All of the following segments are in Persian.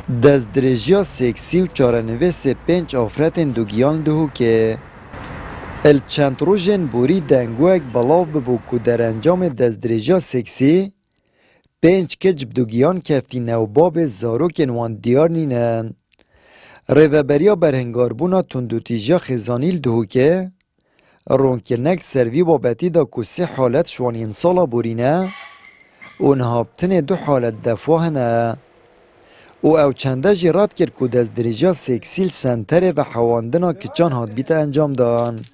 دزدرجیا سکسی و چارنویس پنج آفرتین دوگیان دهو که ال چند روژن بوری دنگوک بلاو ببو که در انجام دزدرجیا سکسی پنج کج بدوگیان کفتی نوباب زاروکن وان دیار نینن. ریوبریا برهنگاربونا تندوتیجا خزانیل دهو که رونکنک سروی بابتی دا کسی حالت شوانین سالا بورینه و نهابتن دو حالت دفاهنه او چنده جرات کرد که دزدرجا سکسیل سنتره و حواندنا کچان هاد بیت انجام دان.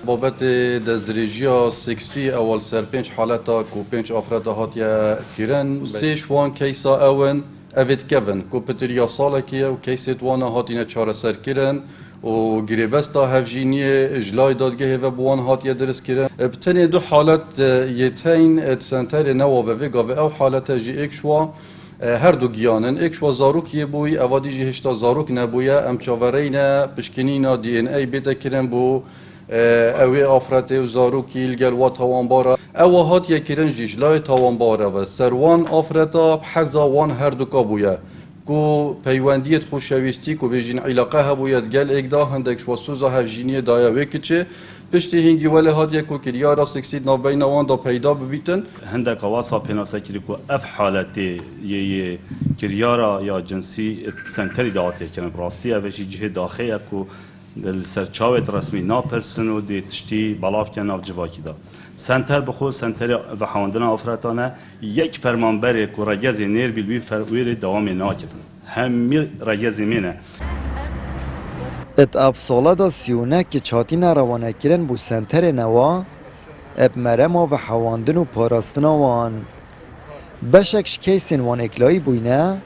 بابت دزدرجیا سکسی اول سر پنج حالتا کو پنج آفراد هاتیا کرن سیش وان کیسا اون اوید کون کو پتریا سالکیه و کیست وانا هاتینه چاره سر کرن و گریبستا هفجینی اجلای دادگه و بوان هاتیه درس کرن بتنی دو حالت یتین سنتر نوا و وگا و او حالت جی اکشوا هر دو گیانن اکشوا زاروکیه بوی اوادی جی هشتا زاروک نبویه امچاورین پشکنینا دی ان ای بیتا کرن بو اوی آفرت و زاروکی الگل و تاوانبارا او هات یکیرن جیجلای تاوانبارا و سروان آفرتا بحزا وان هر دوکا بویا کو پیوندیت خوشویستی کو بیجین علاقه هبوید گل اگدا هندک شواسوزا هفجینی دایا وکیچه پشتی هنگی ولی هات یکو کریارا سکسید نابین وان دا پیدا ببیتن هندک واسا پیناسا کری کو اف حالتی یه کریارا یا جنسی سنتری دعاتی کنه براستی اوشی جه داخل کو دل سرچاوت رسمی ناپرسن و دی تشتی بلاف کن ناف جواکی دا سنتر بخو سنتر و حواندن آفراتانه یک فرمانبر که رگز نیر بیلوی فرویر دوام ناکتن همی رگز مینه ات افصاله دا سیونه که چاتین روانه کرن بو سنتر نوا اب مرما و حواندن و پاراستنا وان بشکش کیسین وان اکلایی بوینه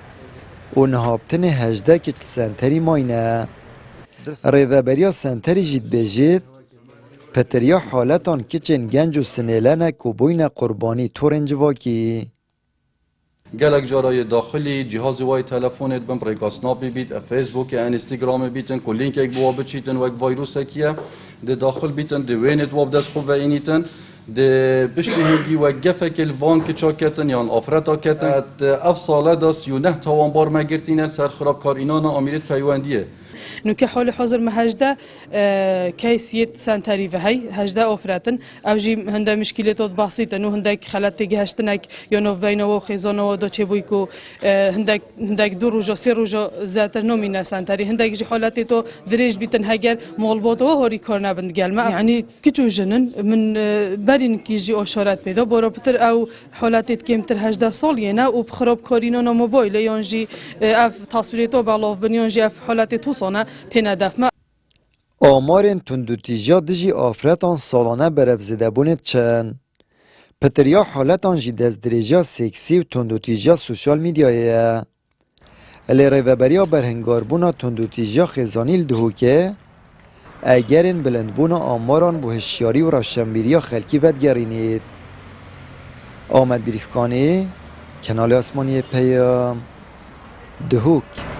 و نهابتن هجده که سنتری ماینه ریوبریا سنتری جید بجید پتریا حالتان کچن گنج و سنیلنه که بوین قربانی تورنج واکی گلک جارای داخلی جهاز وای تلفونت بم ریگاسنا بیت فیسبوک انستگرام بیتن کو لینک یک بوا بچیتن و یک ویروس کیه ده داخل بیتن ده وینت واب دست خو و اینیتن ده بشتی هنگی و گفک الوان که چاکتن یان آفرتا کتن اف ساله داست یونه تاوان بار مگرتینن سر خرابکار اینانا آمیرت پیوندیه نو که حال حاضر مهجده کیسیت سنتری و هی هجده آفراتن اوجی هنده مشکلات بسیطه نو هنده خلات تگهشتنک یا نو بین و خیزان و دو چه بوی کو هنده دو روزا سه روزا زیادتر نمینه سنتری هنده جی حالتی تو دریج بیتن هگر مغلبات و هاری کار نبند گلمه یعنی کجو جنن من برین کیجی اشارت پیدا برا بتر او حالتی کمتر هجده سال یه نه و بخراب کارینو نا موبایل یانجی اف تصویرتو بالاف بنیانجی اف حالتی تو سانه آمارین تندوتیجا دجی آفرتان سالانه برفزده بونید چند پتریا حالتان جی دزدرجا سکسی و تندوتیجا سوشال میدیایه الی ریوبریا برهنگاربونا تندوتیجا خزانیل دهو که اگرین بلندبونا آماران بو هشیاری و روشنبیریا خلکی ودگرینید آمد بریفکانی کنال آسمانی پیام دهوک